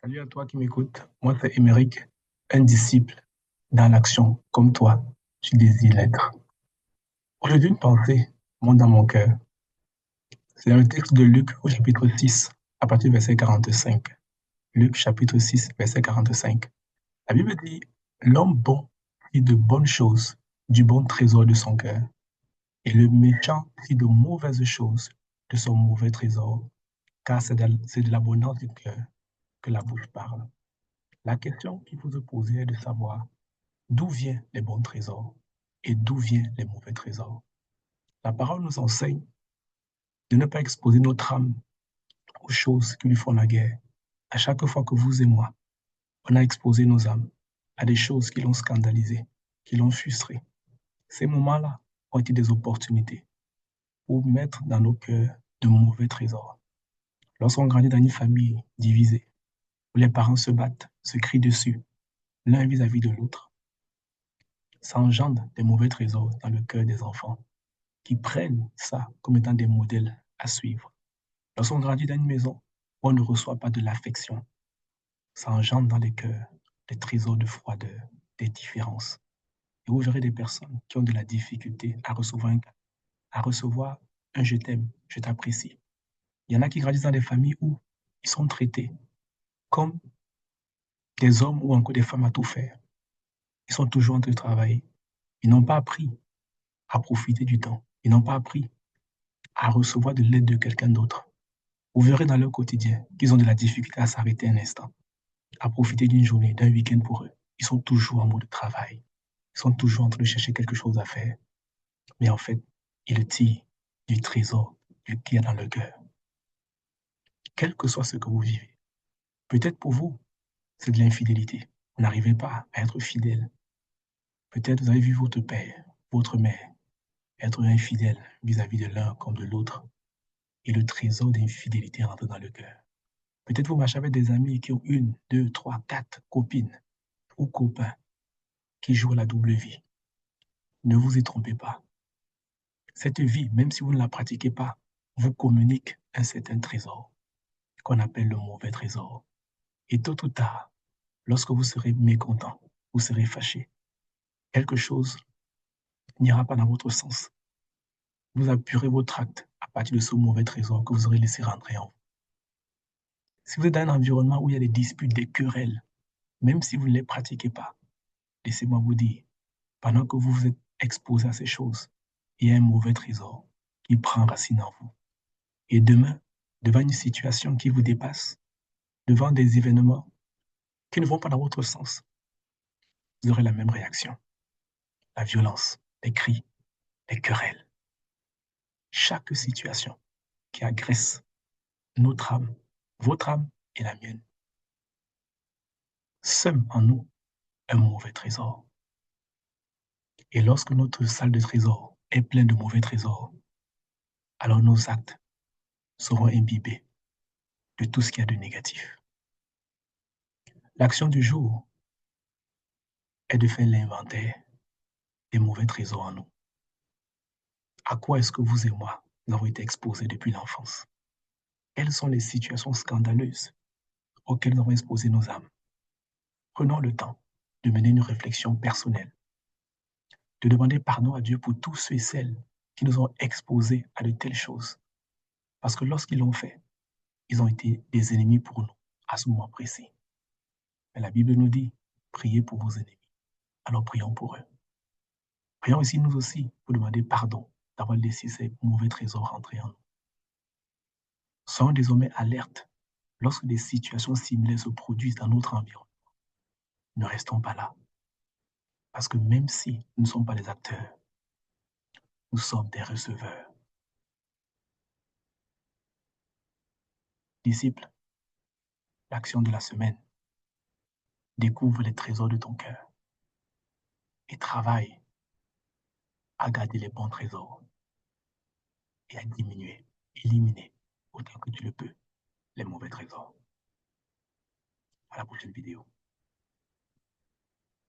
Salut à toi qui m'écoute. Moi, c'est Émeric, un disciple dans l'action, comme toi. Je désire l'être. Aujourd'hui, une pensée monte dans mon cœur. C'est dans le texte de Luc au chapitre 6, à partir du verset 45. Luc chapitre 6, verset 45. La Bible dit, l'homme bon fit de bonnes choses du bon trésor de son cœur, et le méchant fit de mauvaises choses de son mauvais trésor, car c'est de l'abondance du cœur que la bouche parle. La question qu'il faut se poser est de savoir d'où viennent les bons trésors et d'où viennent les mauvais trésors. La parole nous enseigne de ne pas exposer notre âme aux choses qui lui font la guerre. À chaque fois que vous et moi, on a exposé nos âmes à des choses qui l'ont scandalisé, qui l'ont frustré, ces moments-là ont été des opportunités pour mettre dans nos cœurs de mauvais trésors. Lorsqu'on grandit dans une famille divisée, où les parents se battent, se crient dessus, l'un vis-à-vis de l'autre, ça engendre des mauvais trésors dans le cœur des enfants qui prennent ça comme étant des modèles à suivre. Lorsqu'on grandit dans une maison où on ne reçoit pas de l'affection, ça engendre dans les cœurs des trésors de froideur, des différences. Et vous verrez des personnes qui ont de la difficulté à recevoir un je t'aime, je t'apprécie. Il y en a qui grandissent dans des familles où ils sont traités comme des hommes ou encore des femmes à tout faire. Ils sont toujours en train de travailler. Ils n'ont pas appris à profiter du temps. Ils n'ont pas appris à recevoir de l'aide de quelqu'un d'autre. Vous verrez dans leur quotidien qu'ils ont de la difficulté à s'arrêter un instant, à profiter d'une journée, d'un week-end pour eux. Ils sont toujours en mode travail. Ils sont toujours en train de chercher quelque chose à faire. Mais en fait, ils tirent du trésor qu'il y a dans leur cœur. Quel que soit ce que vous vivez. Peut-être pour vous, c'est de l'infidélité. Vous n'arrivez pas à être fidèle. Peut-être vous avez vu votre père, votre mère être infidèle vis-à-vis de l'un comme de l'autre. Et le trésor d'infidélité rentre dans le cœur. Peut-être vous marchez avec des amis qui ont une, deux, trois, quatre copines ou copains qui jouent la double vie. Ne vous y trompez pas. Cette vie, même si vous ne la pratiquez pas, vous communique un certain trésor qu'on appelle le mauvais trésor. Et tôt ou tard, lorsque vous serez mécontent, vous serez fâché, quelque chose n'ira pas dans votre sens. Vous appuierez votre acte à partir de ce mauvais trésor que vous aurez laissé rentrer en vous. Si vous êtes dans un environnement où il y a des disputes, des querelles, même si vous ne les pratiquez pas, laissez-moi vous dire, pendant que vous vous êtes exposé à ces choses, il y a un mauvais trésor qui prend racine en vous. Et demain, devant une situation qui vous dépasse, devant des événements qui ne vont pas dans votre sens, vous aurez la même réaction. La violence, les cris, les querelles. Chaque situation qui agresse notre âme, votre âme et la mienne, sème en nous un mauvais trésor. Et lorsque notre salle de trésor est pleine de mauvais trésors, alors nos actes seront imbibés de tout ce qu'il y a de négatif. L'action du jour est de faire l'inventaire des mauvais trésors en nous. À quoi est-ce que vous et moi nous avons été exposés depuis l'enfance? Quelles sont les situations scandaleuses auxquelles nous avons exposé nos âmes? Prenons le temps de mener une réflexion personnelle, de demander pardon à Dieu pour tous ceux et celles qui nous ont exposés à de telles choses. Parce que lorsqu'ils l'ont fait, ils ont été des ennemis pour nous à ce moment précis. Mais la Bible nous dit, priez pour vos ennemis. Alors prions pour eux. Prions aussi nous aussi pour demander pardon d'avoir laissé ces mauvais trésors rentrer en nous. Soyons désormais alertes lorsque des situations similaires se produisent dans notre environnement. Ne restons pas là. Parce que même si nous ne sommes pas les acteurs, nous sommes des receveurs. Disciples, l'action de la semaine, découvre les trésors de ton cœur et travaille à garder les bons trésors et à diminuer, éliminer autant que tu le peux les mauvais trésors. À la prochaine vidéo.